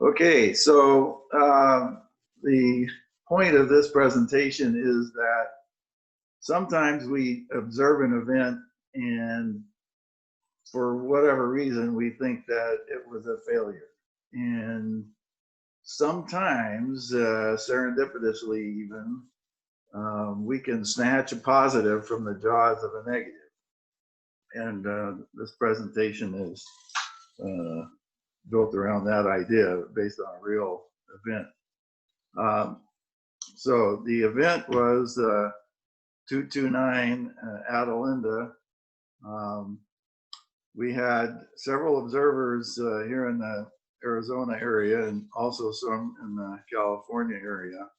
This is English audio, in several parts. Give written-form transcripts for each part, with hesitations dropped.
Okay, so the point of this presentation is that sometimes we observe an event and for whatever reason we think that it was a failure. And sometimes, serendipitously even, we can snatch a positive from the jaws of a negative. And this presentation is built around that idea based on a real event. So the event was 229 Adelinda. We had several observers here in the Arizona area and also some in the California area.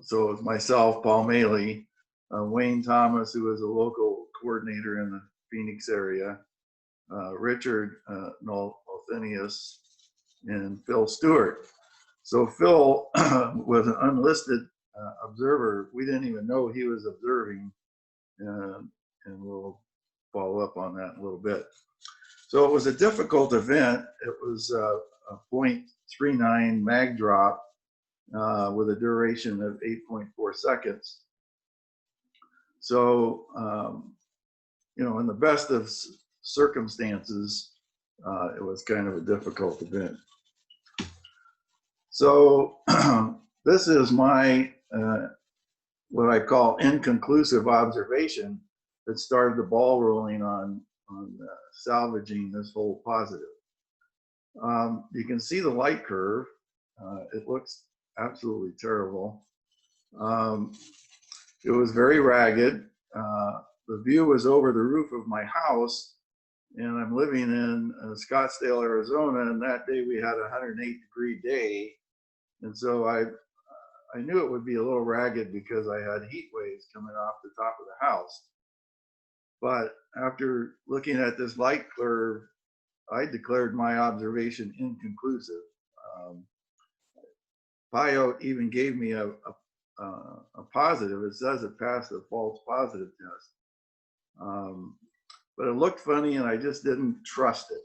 So it was myself, Paul Maley, Wayne Thomas, who was a local coordinator in the Phoenix area, Richard Nolthenius, and Phil Stewart. So Phil was an unlisted observer. We didn't even know he was observing, and we'll follow up on that in a little bit. So it was a difficult event. It was a 0.39 mag drop with a duration of 8.4 seconds. So, in the best of circumstances, it was kind of a difficult event. So this is my, what I call inconclusive observation that started the ball rolling on salvaging this whole positive. You can see the light curve. It looks absolutely terrible. It was very ragged. The view was over the roof of my house, and I'm living in Scottsdale, Arizona, and that day we had a 108-degree day. And so I knew it would be a little ragged because I had heat waves coming off the top of the house. But after looking at this light curve, I declared my observation inconclusive. IOTA even gave me a positive. It says it passed a false positive test. But it looked funny and I just didn't trust it.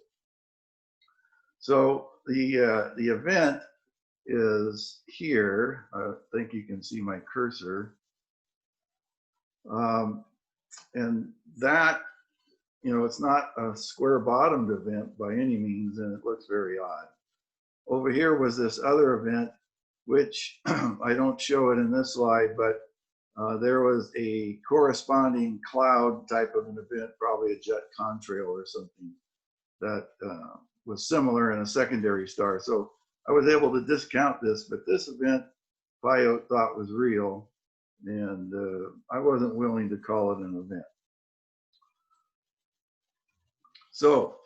So the event is here. I think you can see my cursor. And that, it's not a square bottomed event by any means, and it looks very odd. Over here was this other event, which I don't show it in this slide, but there was a corresponding cloud type of an event, probably a jet contrail or something that was similar in a secondary star. So I was able to discount this, but this event IOTA thought was real, and I wasn't willing to call it an event. So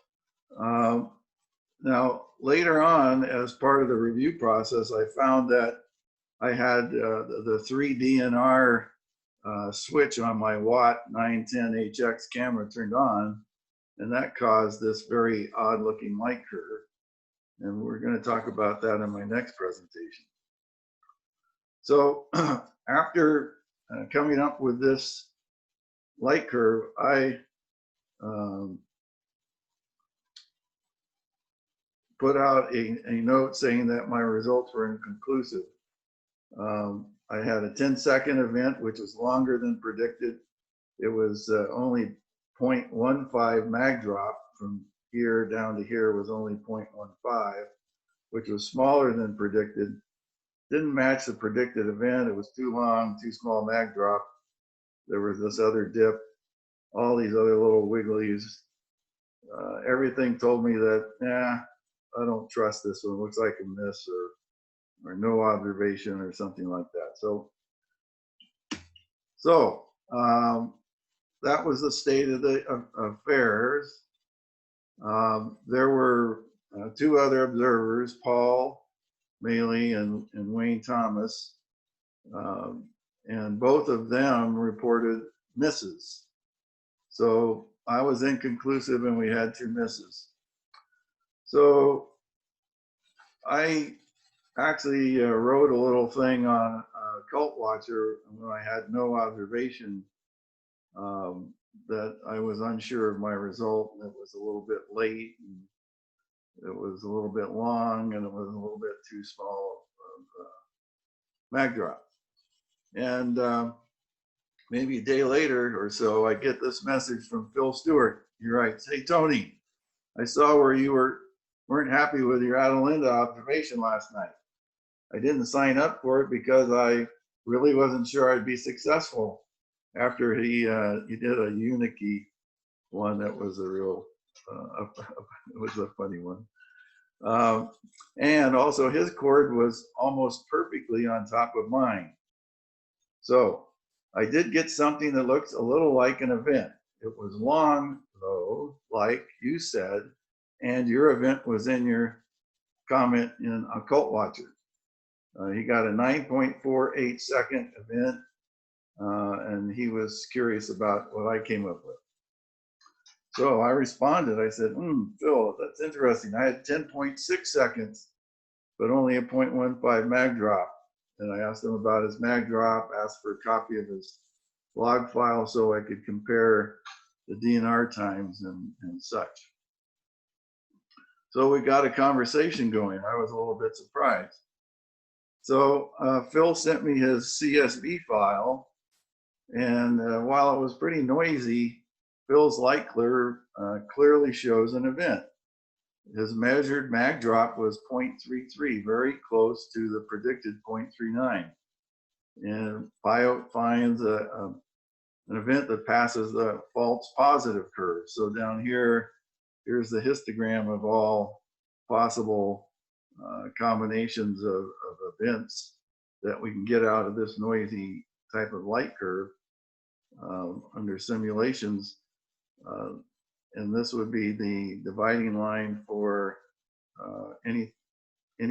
now later on, as part of the review process, I found that I had the 3 DNR switch on my Watt 910HX camera turned on, and that caused this very odd looking light curve. And we're going to talk about that in my next presentation. So after coming up with this light curve, I put out a note saying that my results were inconclusive. I had a 10-second event, which was longer than predicted. It was only 0.15 mag drop. From here down to here was only 0.15, which was smaller than predicted. Didn't match the predicted event. It was too long, too small mag drop. There was this other dip, all these other little wigglies. Everything told me that, I don't trust this one. It looks like a miss or no observation or something like that. So that was the state of the affairs. There were 2 other observers, Paul Maley and Wayne Thomas, and both of them reported misses. So I was inconclusive and we had 2 misses. So I actually wrote a little thing on Cult Watcher when I had no observation that I was unsure of my result, and it was a little bit late. And it was a little bit long and it was a little bit too small of mag drop. And maybe a day later or so, I get this message from Phil Stewart. He writes, "Hey, Tony, I saw where you weren't happy with your Adelinda observation last night. I didn't sign up for it because I really wasn't sure I'd be successful." After he did a Unique one that was a real, it was a funny one. And also his chord was almost perfectly on top of mine. So I did get something that looks a little like an event. It was long though, like you said, and your event was in your comment in Occult Watcher. He got a 9.48 second event, and he was curious about what I came up with. So I responded, I said, Phil, that's interesting. I had 10.6 seconds, but only a 0.15 mag drop. And I asked him about his mag drop, asked for a copy of his log file so I could compare the DNR times and such. So we got a conversation going. I was a little bit surprised. So Phil sent me his CSV file, and while it was pretty noisy, Phil's light curve clearly shows an event. His measured mag drop was 0.33, very close to the predicted 0.39. And IOTA finds an event that passes the false positive curve. So down here, here's the histogram of all possible combinations of events that we can get out of this noisy type of light curve under simulations. And this would be the dividing line for any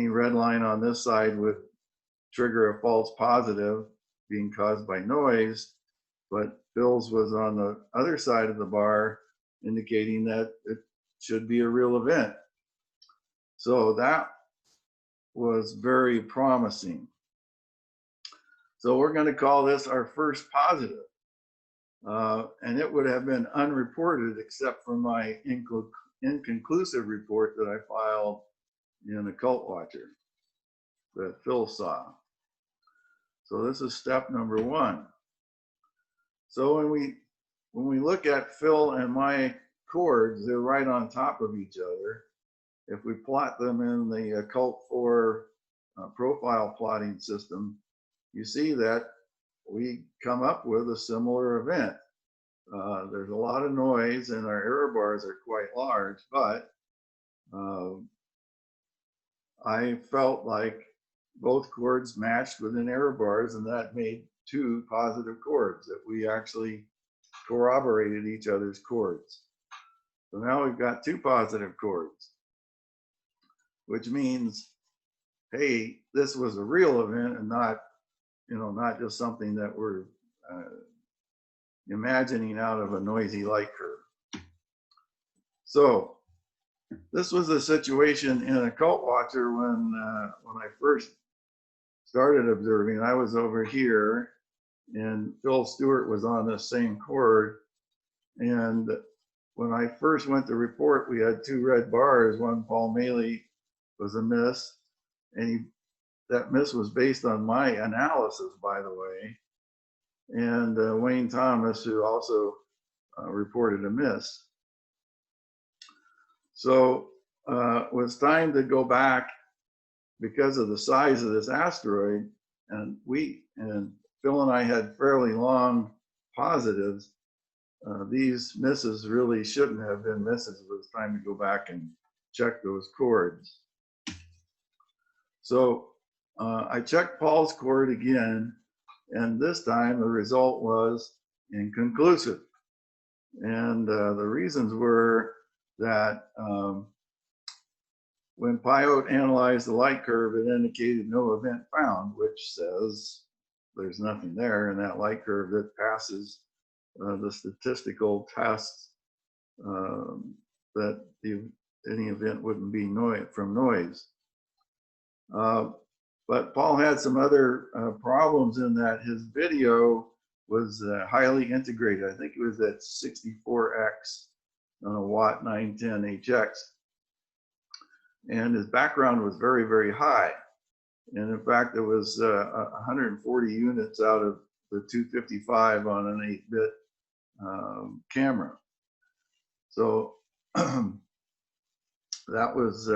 red line on this side would trigger a false positive being caused by noise, but Phil's was on the other side of the bar, indicating that it should be a real event. So that was very promising. So we're going to call this our first positive. And it would have been unreported except for my inconclusive report that I filed in Occult Watcher that Phil saw. So this is step number one. So when we look at Phil and my chords, they're right on top of each other. If we plot them in the Cult4 profile plotting system, you see that we come up with a similar event. There's a lot of noise and our error bars are quite large, but I felt like both chords matched within error bars, and that made two positive chords, that we actually corroborated each other's chords. So now we've got two positive chords, which means, hey, this was a real event and not, not just something that we're imagining out of a noisy light curve. So this was a situation in Occult Watcher when I first started observing. I was over here and Phil Stewart was on this same chord. And when I first went to report, we had two red bars. One, Paul Maley, was a miss, and that miss was based on my analysis, by the way. And Wayne Thomas, who also reported a miss. So it was time to go back because of the size of this asteroid, and Phil and I had fairly long positives. These misses really shouldn't have been misses. It was time to go back and check those chords. So I checked Paul's chord again, and this time the result was inconclusive. And the reasons were that when IOTA analyzed the light curve, it indicated no event found, which says there's nothing there in that light curve that passes the statistical tests that any event wouldn't be from noise. But Paul had some other problems in that his video was highly integrated. I think it was at 64x on a Watt 910 HX. and his background was very, very high. And in fact, it was 140 units out of the 255 on an 8-bit camera. So that was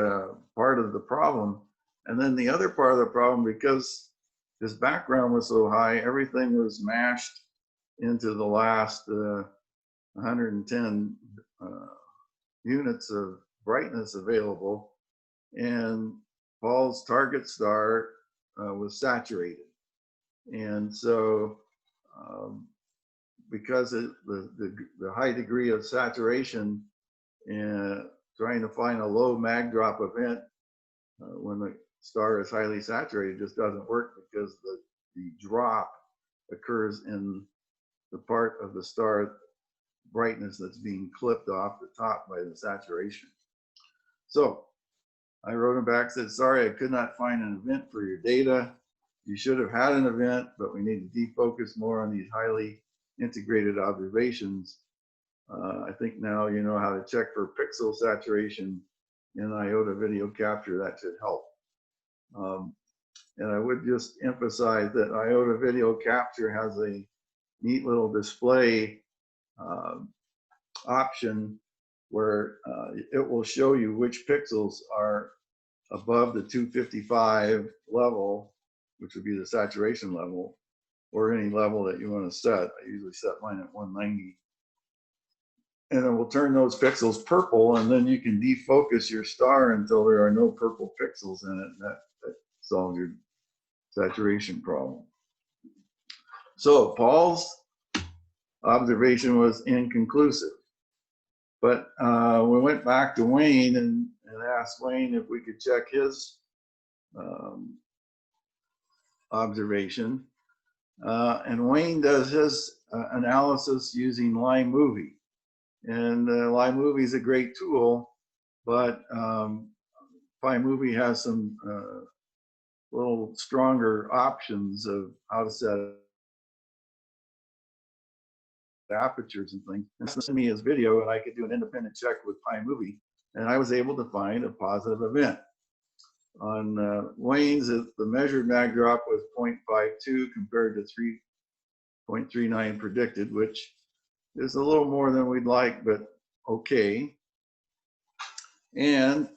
part of the problem. And then the other part of the problem, because his background was so high, everything was mashed into the last 110 units of brightness available, and Paul's target star was saturated. And so because of the high degree of saturation and trying to find a low mag drop event when the star is highly saturated just doesn't work, because the drop occurs in the part of the star brightness that's being clipped off the top by the saturation. So I wrote him back, said, sorry, I could not find an event for your data. You should have had an event, but we need to defocus more on these highly integrated observations. I think now you know how to check for pixel saturation in IOTA video capture. That should help. And I would just emphasize that IOTA video capture has a neat little display option where it will show you which pixels are above the 255 level, which would be the saturation level, or any level that you want to set. I usually set mine at 190. And it will turn those pixels purple, and then you can defocus your star until there are no purple pixels in it. That solves your saturation problem. So Paul's observation was inconclusive. But we went back to Wayne and asked Wayne if we could check his observation. And Wayne does his analysis using LimeMovie. And LimeMovie is a great tool, but PyMovie has some little stronger options of how to set apertures and things. And sent me his video, and I could do an independent check with PyMovie, and I was able to find a positive event. On Wayne's, the measured mag drop was 0.52 compared to 3.39 predicted, which is a little more than we'd like, but okay. And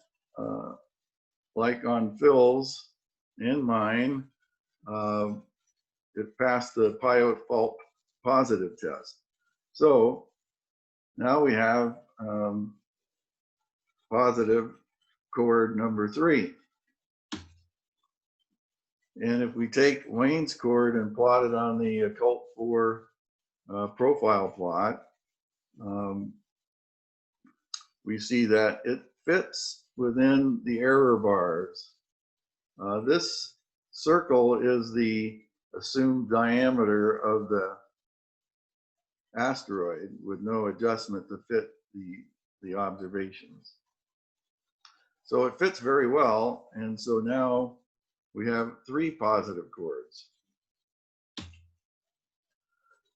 like on Phil's and mine, it passed the IOTA fault positive test. So now we have positive chord number 3. And if we take Wayne's chord and plot it on the CHORD profile plot, we see that it fits within the error bars. This circle is the assumed diameter of the asteroid with no adjustment to fit the observations. So it fits very well, and so now we have 3 positive chords.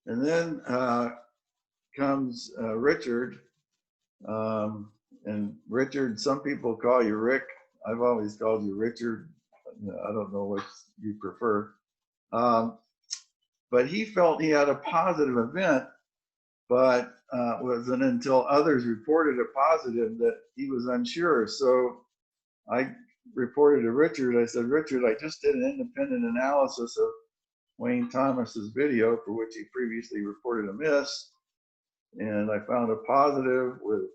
And then comes Richard, and Richard, some people call you Rick. I've always called you Richard. I don't know what you prefer. But he felt he had a positive event, but it wasn't until others reported a positive that he was unsure. So I reported to Richard, I said, Richard, I just did an independent analysis of Wayne Thomas's video, for which he previously reported a miss, and I found a positive with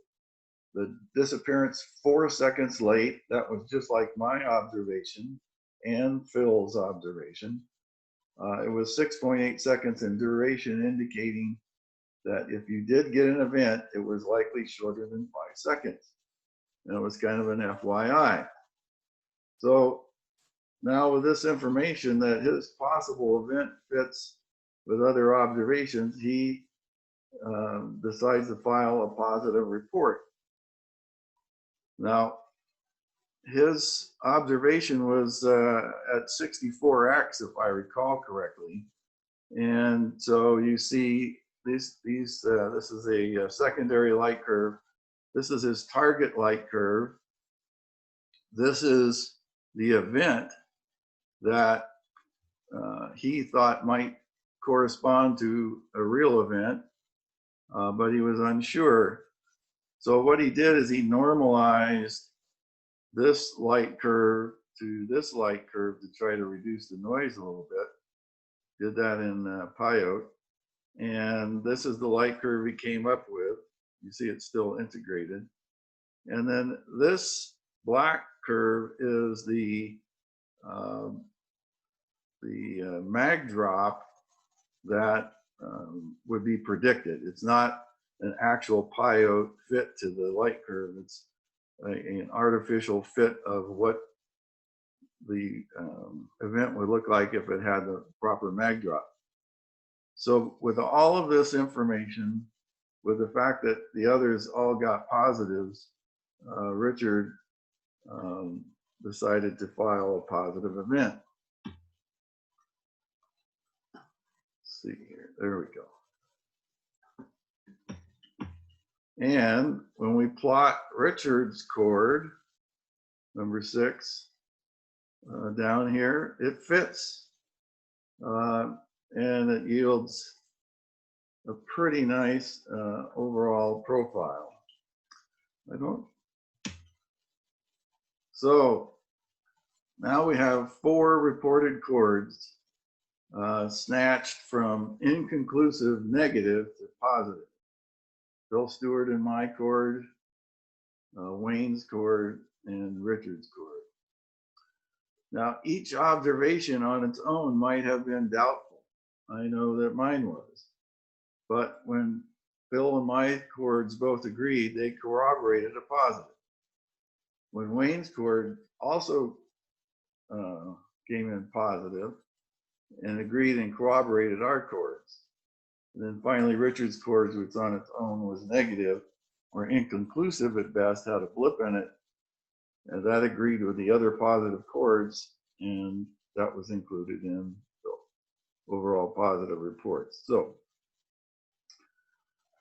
the disappearance 4 seconds late. That was just like my observation and Phil's observation. It was 6.8 seconds in duration, indicating that if you did get an event, it was likely shorter than 5 seconds. And it was kind of an FYI. So now with this information that his possible event fits with other observations, he decides to file a positive report. Now, his observation was at 64x, if I recall correctly. And so you see this is a secondary light curve. This is his target light curve. this is the event that he thought might correspond to a real event, but he was unsure. So what he did is he normalized this light curve to this light curve to try to reduce the noise a little bit. Did that in IOTA. And this is the light curve he came up with. You see it's still integrated. And then this black curve is the mag drop that would be predicted. It's not an actual IOTA fit to the light curve. It's an artificial fit of what the event would look like if it had the proper mag drop. So with all of this information, with the fact that the others all got positives, Richard decided to file a positive event. Let's see here, there we go. And when we plot Richard's chord, number 6, down here, it fits. And it yields a pretty nice overall profile. So now we have 4 reported chords snatched from inconclusive negative to positive. Phil Stewart and my chord, Wayne's chord, and Richard's chord. Now, each observation on its own might have been doubtful. I know that mine was. But when Phil and my chords both agreed, they corroborated a positive. When Wayne's chord also came in positive and agreed and corroborated our chords. And then finally, Richard's chords, which on its own was negative or inconclusive at best, had a blip in it. And that agreed with the other positive chords, and that was included in the overall positive reports. So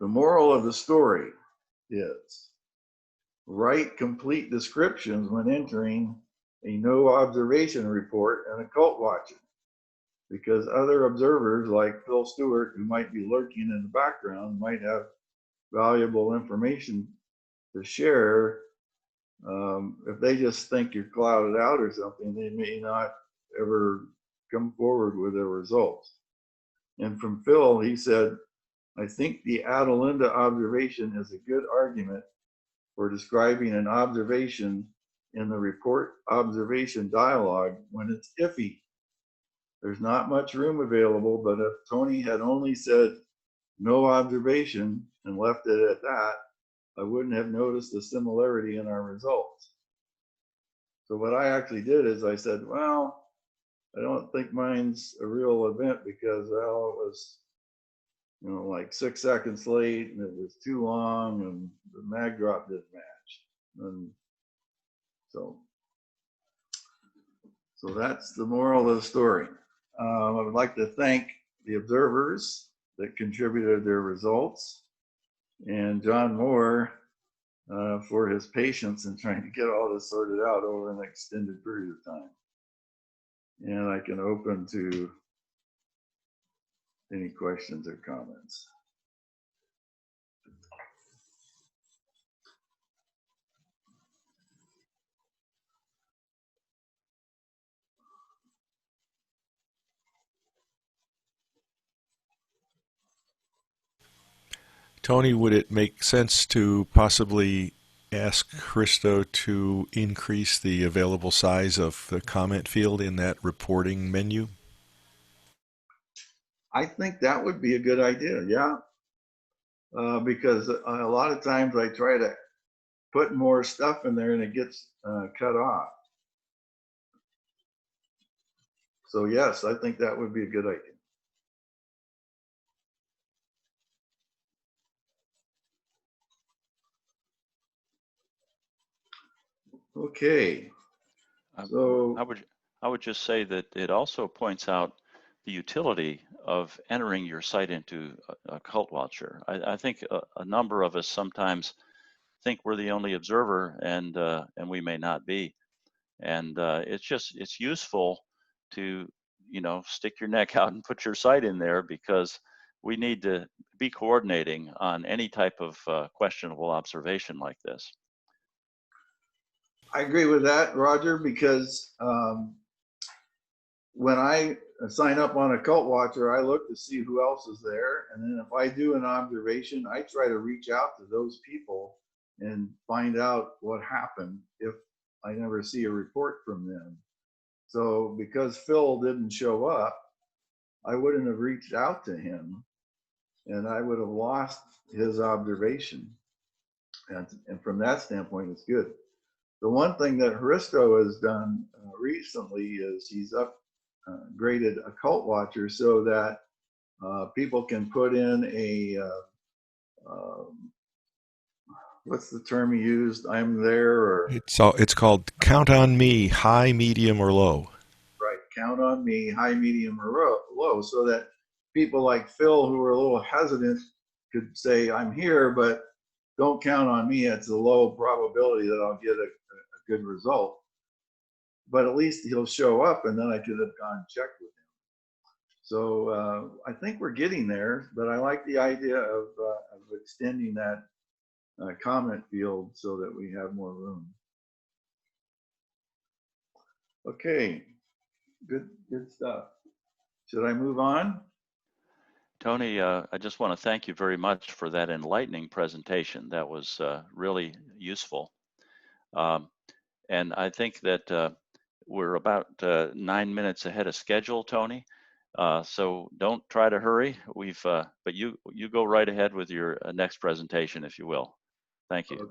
the moral of the story is write complete descriptions when entering a no observation report and occult watching, because other observers like Phil Stewart, who might be lurking in the background, might have valuable information to share. If they just think you're clouded out or something, they may not ever come forward with their results. And from Phil, he said, I think the Adelinda observation is a good argument for describing an observation in the report observation dialogue when it's iffy. There's not much room available, but if Tony had only said no observation and left it at that, I wouldn't have noticed the similarity in our results. So what I actually did is I said, well, I don't think mine's a real event because, well, it was, you know, like 6 seconds late and it was too long and the mag drop didn't match. And so that's the moral of the story. I would like to thank the observers that contributed their results and John Moore for his patience in trying to get all this sorted out over an extended period of time. And I can open to any questions or comments. Tony, would it make sense to possibly ask Christo to increase the available size of the comment field in that reporting menu? I think that would be a good idea, yeah. Because a lot of times I try to put more stuff in there and it gets cut off. So yes, I think that would be a good idea. Okay. So I would just say that it also points out the utility of entering your site into a cult watcher. I think a number of us sometimes think we're the only observer, and we may not be. And it's useful to, stick your neck out and put your site in there, because we need to be coordinating on any type of questionable observation like this. I agree with that, Roger, because when I sign up on a Cult Watcher, I look to see who else is there. And then if I do an observation, I try to reach out to those people and find out what happened if I never see a report from them. So because Phil didn't show up, I wouldn't have reached out to him, and I would have lost his observation. And from that standpoint, it's good. The one thing that Hristo has done recently is he's upgraded a Cult Watcher so that people can put in a what's the term he used? I'm there, or It's called Count on Me, high, medium, or low. right, count on me, high, medium, or low, so that people like Phil who are a little hesitant could say, I'm here, but don't count on me. It's a low probability that I'll get a good result. But at least he'll show up, and then I could have gone checked with him. So I think we're getting there, but I like the idea of extending that comment field so that we have more room. Okay, good stuff. Should I move on? Tony, I just want to thank you very much for that enlightening presentation. That was really useful. And I think that we're about 9 minutes ahead of schedule, Tony. So don't try to hurry. But you go right ahead with your next presentation, if you will. Thank you.